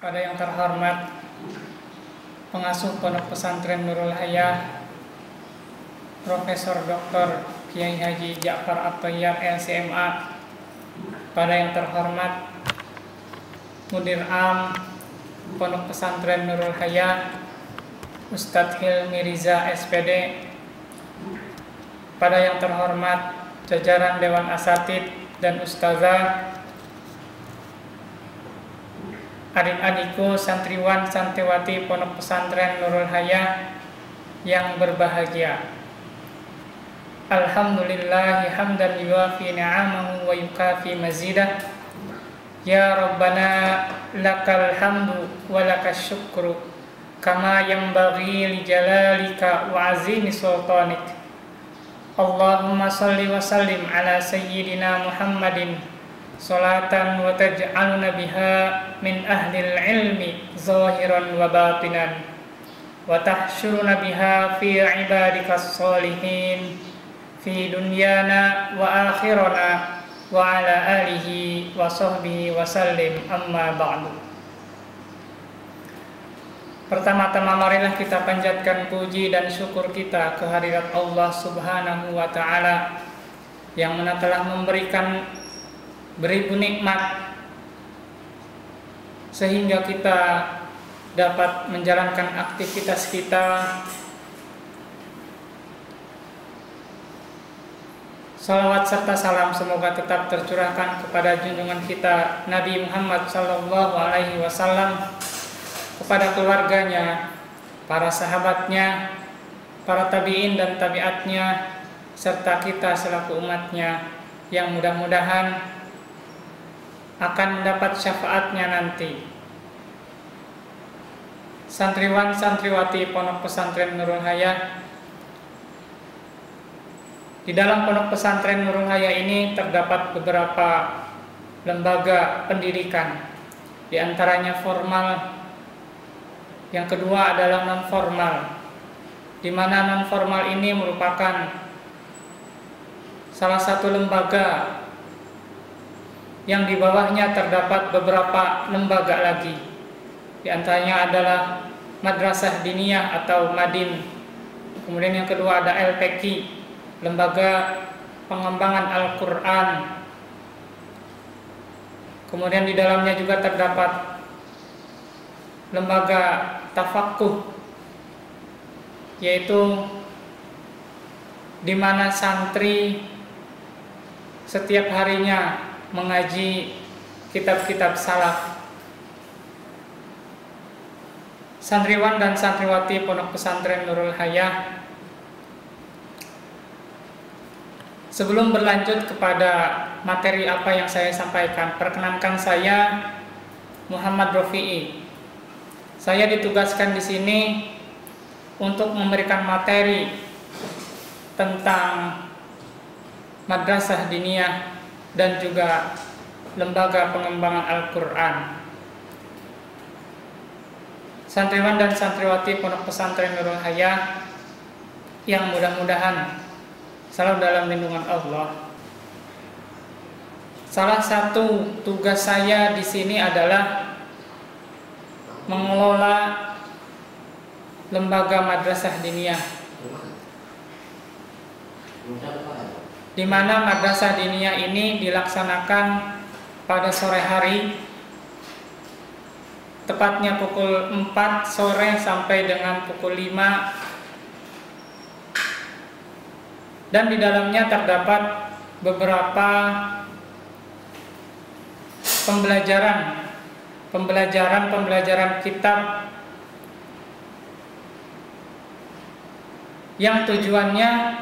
Pada yang terhormat pengasuh Pondok Pesantren Nurul Hayah, Profesor Dr. Kiai Haji Ja'far At-Thayyab LCMA. Pada yang terhormat Mudir Am Pondok Pesantren Nurul Hayah, Ustadz Hilmi Riza SPD. Pada yang terhormat jajaran Dewan Asatid dan Ustazah, adik-adikku santriwan santriwati Pondok Pesantren Nurul Hayah yang berbahagia. Alhamdulillahi hamdan yuwafi ni'amahu wa yukafi mazidah. Ya Rabbana lakal hamdu wa lakas syukru kama yanbaghi li jalalika wa azimi sultanik. Allahumma salli wa sallim ala sayyidina Muhammadin salatan wa taj'aluna biha min ahlil ilmi zahiran wa batinan wa tahsyuruna biha fi ibadikas salihin fi dunyana wa akhirana wa ala alihi wa sahbihi wa sallim, amma ba'du. Pertama-tama marilah kita panjatkan puji dan syukur kita kehadirat Allah Subhanahu wa ta'ala yang mana telah memberikan beribu nikmat sehingga kita dapat menjalankan aktivitas kita. Salawat serta salam semoga tetap tercurahkan kepada junjungan kita Nabi Muhammad SAW, kepada keluarganya, para sahabatnya, para tabi'in dan tabi'atnya, serta kita selaku umatnya yang mudah-mudahan akan mendapat syafaatnya nanti. Santriwan santriwati Pondok Pesantren Nurul Hayah, di dalam Pondok Pesantren Nurul Hayah ini terdapat beberapa lembaga pendidikan, di antaranya formal, yang kedua adalah non formal, di mana non formal ini merupakan salah satu lembaga yang di bawahnya terdapat beberapa lembaga lagi. Di antaranya adalah Madrasah Diniyah atau Madin. Kemudian yang kedua ada LPQ, Lembaga Pengembangan Al-Quran. Kemudian di dalamnya juga terdapat Lembaga Tafakuh, yaitu di mana santri setiap harinya mengaji kitab-kitab salaf. Santriwan dan santriwati Pondok Pesantren Nurul Hayah, sebelum berlanjut kepada materi apa yang saya sampaikan, perkenankan saya Muhammad Rofi'i. Saya ditugaskan di sini untuk memberikan materi tentang Madrasah Diniyah dan juga Lembaga Pengembangan Al-Quran. Santriwan dan santriwati Pondok Pesantren Nurul Hayah yang mudah-mudahan selalu dalam lindungan Allah. Salah satu tugas saya di sini adalah mengelola lembaga Madrasah Diniyah, di mana Madrasah Diniyah ini dilaksanakan pada sore hari, tepatnya pukul 4 sore sampai dengan pukul 5, dan di dalamnya terdapat beberapa pembelajaran kitab yang tujuannya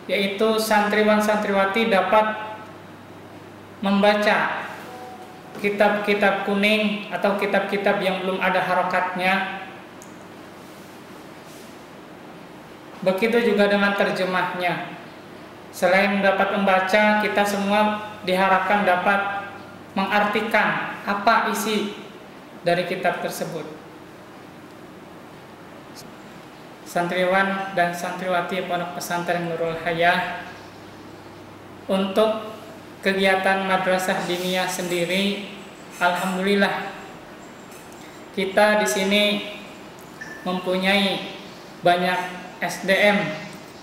yaitu santriwan santriwati dapat membaca kitab-kitab kuning atau kitab-kitab yang belum ada harokatnya. Begitu juga dengan terjemahnya. Selain dapat membaca, kita semua diharapkan dapat mengartikan apa isi dari kitab tersebut. Santriwan dan santriwati Pondok Pesantren Nurul Hayah, untuk kegiatan Madrasah Diniyah sendiri, alhamdulillah kita di sini mempunyai banyak SDM,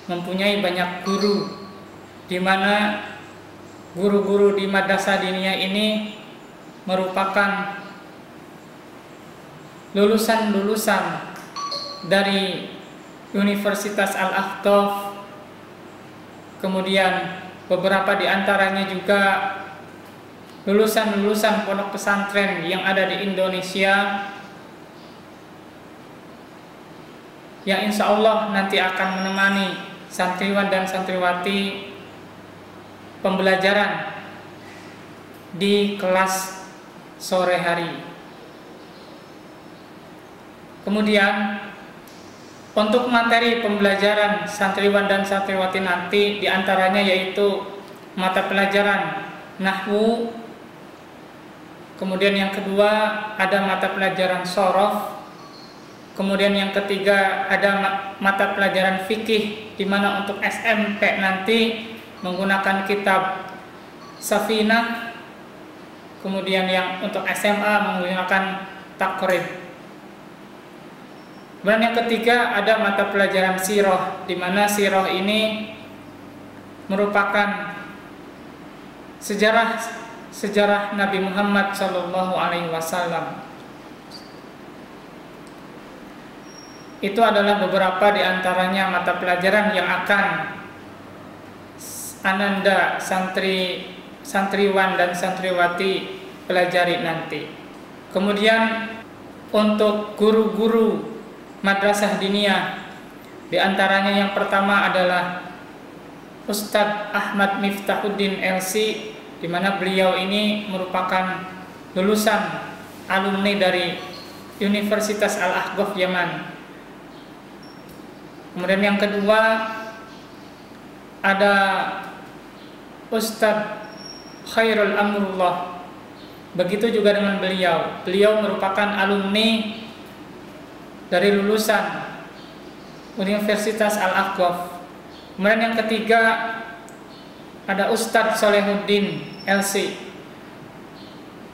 mempunyai banyak guru, di mana guru-guru di madrasah diniyah ini merupakan lulusan-lulusan dari Universitas Al-Akhdaf, kemudian beberapa di antaranya juga lulusan-lulusan pondok pesantren yang ada di Indonesia, yang insya Allah nanti akan menemani santriwan dan santriwati pembelajaran di kelas sore hari. Kemudian untuk materi pembelajaran santriwan dan santriwati nanti diantaranya yaitu mata pelajaran nahwu, kemudian yang kedua ada mata pelajaran shorof, kemudian yang ketiga ada mata pelajaran fikih, di mana untuk SMP nanti menggunakan kitab Safinah, kemudian yang untuk SMA menggunakan Taqrib. Kemudian yang ketiga ada mata pelajaran sirah, di mana sirah ini merupakan sejarah Nabi Muhammad SAW. Itu adalah beberapa di antaranya mata pelajaran yang akan Ananda santriwan dan santriwati pelajari nanti. Kemudian untuk guru-guru madrasah diniyah, di antaranya yang pertama adalah Ustadz Ahmad Miftahuddin LC, di mana beliau ini merupakan lulusan alumni dari Universitas Al-Ahqaf Yaman. Kemudian yang kedua ada Ustadz Khairul Amrullah. Begitu juga dengan beliau. Beliau merupakan alumni dari lulusan Universitas Al-Ahqaf. Kemudian yang ketiga ada Ustadz Solehuddin LC.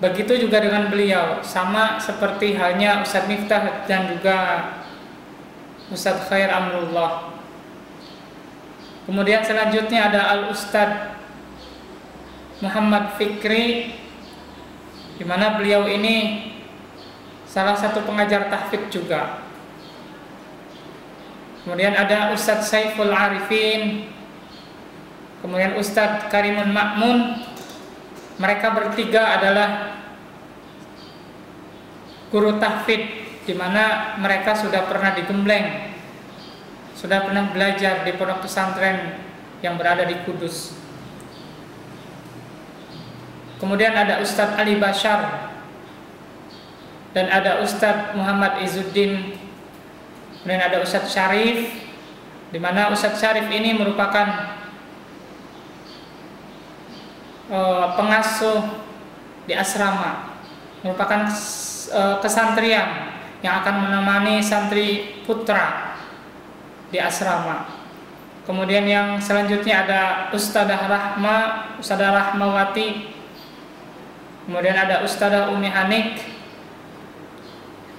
Begitu juga dengan beliau, sama seperti halnya Ustadz Miftah dan juga Ustadz Khair Amrullah. Kemudian selanjutnya ada Al-Ustadz Muhammad Fikri, di mana beliau ini salah satu pengajar tahfidz juga. Kemudian ada Ustadz Saiful Arifin, kemudian Ustadz Karimun Ma'mun. Mereka bertiga adalah guru tahfidz, di mana mereka sudah pernah di Gembleng, sudah pernah belajar di pondok pesantren yang berada di Kudus. Kemudian ada Ustadz Ali Bashar dan ada Ustadz Muhammad Izzuddin. Kemudian ada Ustadz Syarif, di mana Ustadz Syarif ini merupakan pengasuh di asrama, merupakan kesantrian yang akan menemani santri putra di asrama. Kemudian yang selanjutnya ada Ustadzah Rahmawati, kemudian ada Ustadzah Umi Hanik,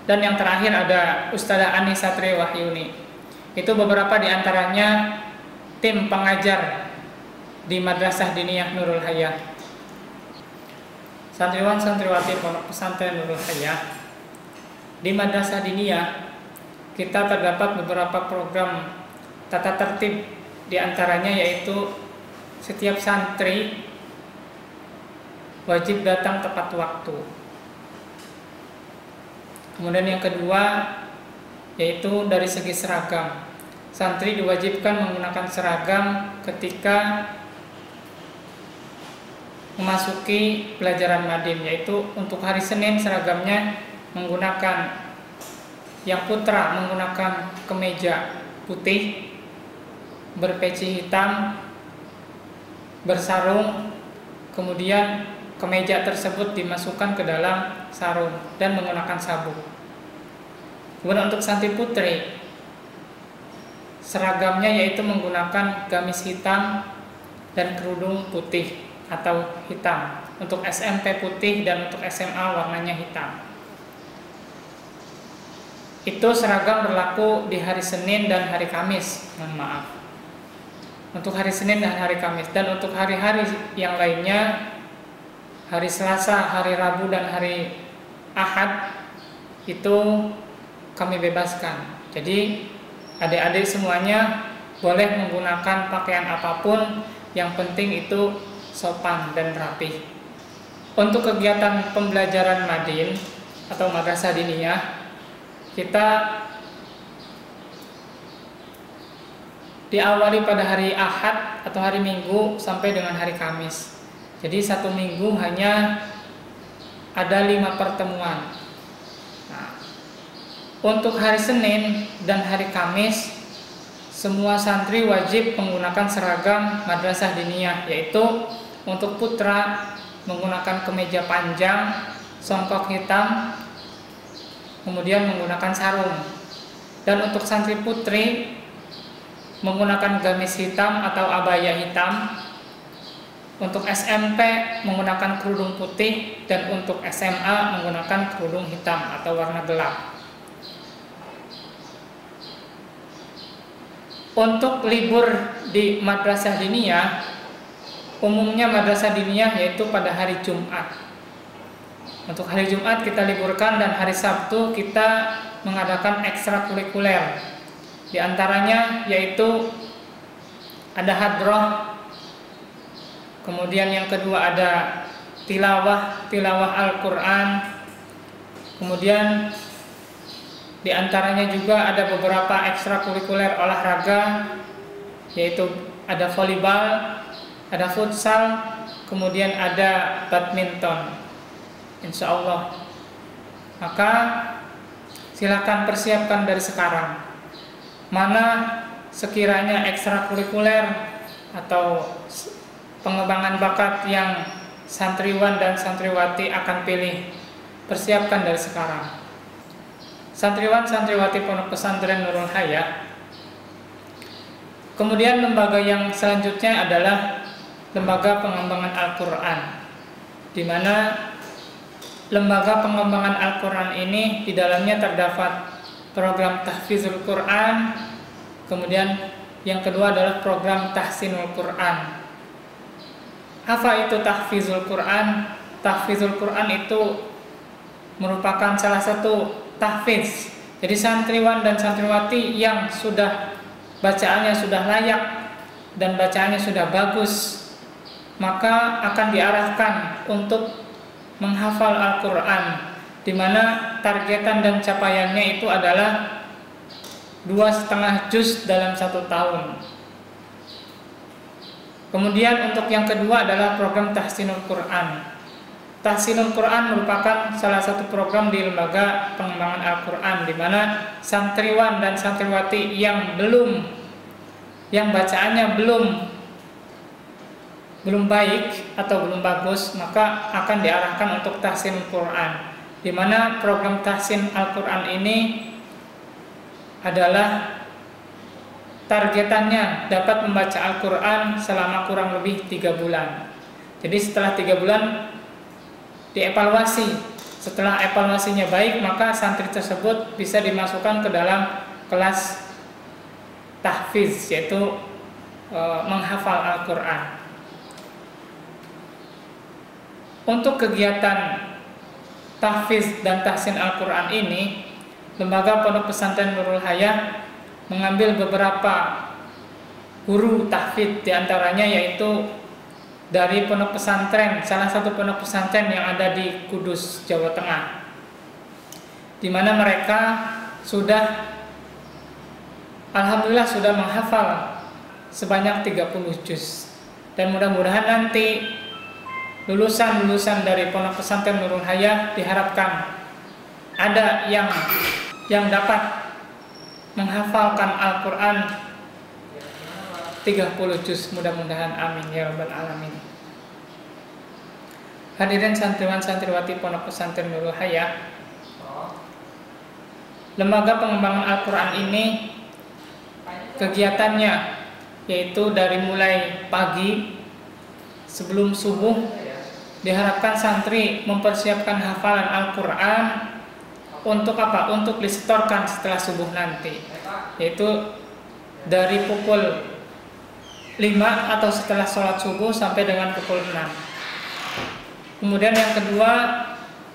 dan yang terakhir ada Ustadzah Ani Satri Wahyuni. Itu beberapa di antaranya tim pengajar di Madrasah Diniyah Nurul Hayah. Santriwan santriwati pondok pesantren Nurul Hayah, di Madrasah Diniyah kita terdapat beberapa program tata tertib, di antaranya yaitu setiap santri wajib datang tepat waktu. Kemudian yang kedua yaitu dari segi seragam. Santri diwajibkan menggunakan seragam ketika memasuki pelajaran madin, yaitu untuk hari Senin seragamnya menggunakan, yang putra menggunakan kemeja putih berpeci hitam bersarung, kemudian kemeja tersebut dimasukkan ke dalam sarung dan menggunakan sabuk. Kemudian untuk santri putri, seragamnya yaitu menggunakan gamis hitam dan kerudung putih atau hitam. Untuk SMP putih dan untuk SMA warnanya hitam. itu seragam berlaku di hari Senin dan hari Kamis, mohon maaf. Untuk hari Senin dan hari Kamis, dan untuk hari-hari yang lainnya, hari Selasa, hari Rabu dan hari Ahad itu kami bebaskan. Jadi adik-adik semuanya boleh menggunakan pakaian apapun, yang penting itu sopan dan rapih. Untuk kegiatan pembelajaran Madin atau Madrasah Diniyah, kita diawali pada hari Ahad atau hari Minggu sampai dengan hari Kamis. Jadi satu minggu hanya ada 5 pertemuan. Nah, untuk hari Senin dan hari Kamis, semua santri wajib menggunakan seragam Madrasah Diniyah, yaitu untuk putra menggunakan kemeja panjang, songkok hitam, kemudian menggunakan sarung. Dan untuk santri putri menggunakan gamis hitam atau abaya hitam. Untuk SMP menggunakan kerudung putih, dan untuk SMA menggunakan kerudung hitam atau warna gelap. Untuk libur di Madrasah Diniyah, umumnya Madrasah Diniyah yaitu pada hari Jumat. Untuk hari Jumat kita liburkan, dan hari Sabtu kita mengadakan ekstrakurikuler. Di antaranya yaitu ada hadroh, kemudian yang kedua ada tilawah Al-Quran, kemudian di antaranya juga ada beberapa ekstrakurikuler olahraga, yaitu ada volleyball, ada futsal, kemudian ada badminton. Insya Allah. Maka silakan persiapkan dari sekarang. Mana sekiranya ekstrakurikuler atau pengembangan bakat yang santriwan dan santriwati akan pilih, persiapkan dari sekarang. Santriwan santriwati Pondok Pesantren Nurul Hayah. Kemudian lembaga yang selanjutnya adalah lembaga pengembangan Al-Quran, di mana lembaga pengembangan Al-Quran ini di dalamnya terdapat program tahfizul Quran, kemudian yang kedua adalah program tahsinul Quran. Apa itu tahfizul Quran? Tahfizul Quran itu merupakan salah satu tahfiz. Jadi santriwan dan santriwati yang sudah bacaannya sudah layak dan bacaannya sudah bagus, maka akan diarahkan untuk menghafal Al-Quran, di mana targetan dan capaiannya itu adalah 2,5 juz dalam 1 tahun. Kemudian untuk yang kedua adalah program tahsinul Quran. Tahsinul Quran merupakan salah satu program di lembaga pengembangan Al-Quran, di mana santriwan dan santriwati yang bacaannya belum baik atau belum bagus, maka akan diarahkan untuk tahsin Al-Quran, di mana program tahsin Al-Quran ini adalah targetannya dapat membaca Al-Quran selama kurang lebih 3 bulan. Jadi setelah 3 bulan dievaluasi. Setelah evaluasinya baik, maka santri tersebut bisa dimasukkan ke dalam kelas tahfiz, yaitu menghafal Al-Quran. Untuk kegiatan tahfiz dan tahsin Al-Quran ini, lembaga Pondok Pesantren Nurul Hayah mengambil beberapa guru tahfiz, diantaranya yaitu dari pondok pesantren, salah satu pondok pesantren yang ada di Kudus, Jawa Tengah, di mana mereka sudah, alhamdulillah sudah menghafal sebanyak 30 juz, dan mudah-mudahan nanti lulusan dari Pondok Pesantren Nurul Hayah diharapkan ada yang dapat menghafalkan Al-Quran 30 juz, mudah-mudahan, amin ya rabbal alamin. Hadirin santriwan santriwati Pondok Pesantren Nurul Hayah, lembaga pengembangan Al-Quran ini kegiatannya yaitu dari mulai pagi sebelum subuh diharapkan santri mempersiapkan hafalan Al-Quran untuk apa? Untuk disetorkan setelah subuh nanti, yaitu dari pukul 5 atau setelah sholat subuh sampai dengan pukul 6. Kemudian yang kedua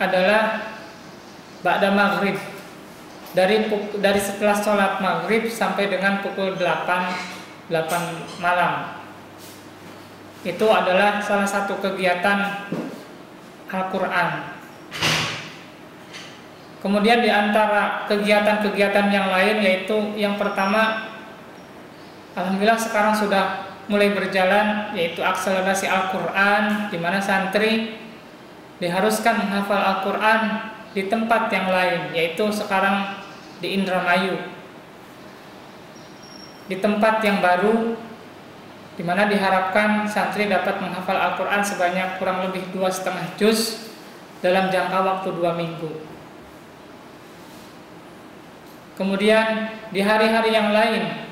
adalah ba'da maghrib, dari setelah sholat maghrib sampai dengan pukul 8 malam. Itu adalah salah satu kegiatan Al-Quran. Kemudian di antara kegiatan-kegiatan yang lain, yaitu yang pertama, alhamdulillah sekarang sudah mulai berjalan, yaitu akselerasi Al-Quran, di mana santri diharuskan menghafal Al-Quran di tempat yang lain, yaitu sekarang di Indramayu, di tempat yang baru, di mana diharapkan santri dapat menghafal Al-Quran sebanyak kurang lebih 2,5 juz dalam jangka waktu 2 minggu. Kemudian di hari-hari yang lain,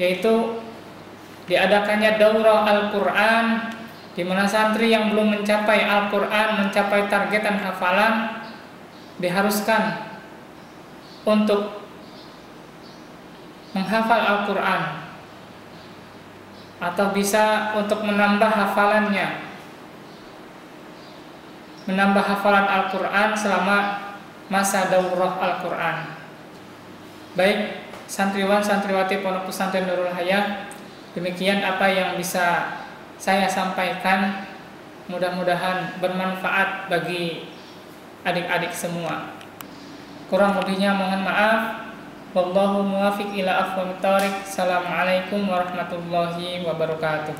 yaitu diadakannya daurah Al-Quran, di mana santri yang belum mencapai Al-Quran, mencapai targetan hafalan, diharuskan untuk menghafal Al-Quran, atau bisa untuk menambah hafalannya, menambah hafalan Al-Quran selama masa daurah Al-Quran. Baik santriwan santriwati Pondok Pesantren Nurul Hayah, demikian apa yang bisa saya sampaikan, mudah-mudahan bermanfaat bagi adik-adik semua. Kurang lebihnya mohon maaf. Wallahu muwafiq ila aqwamit thoriq. Assalamualaikum warahmatullahi wabarakatuh.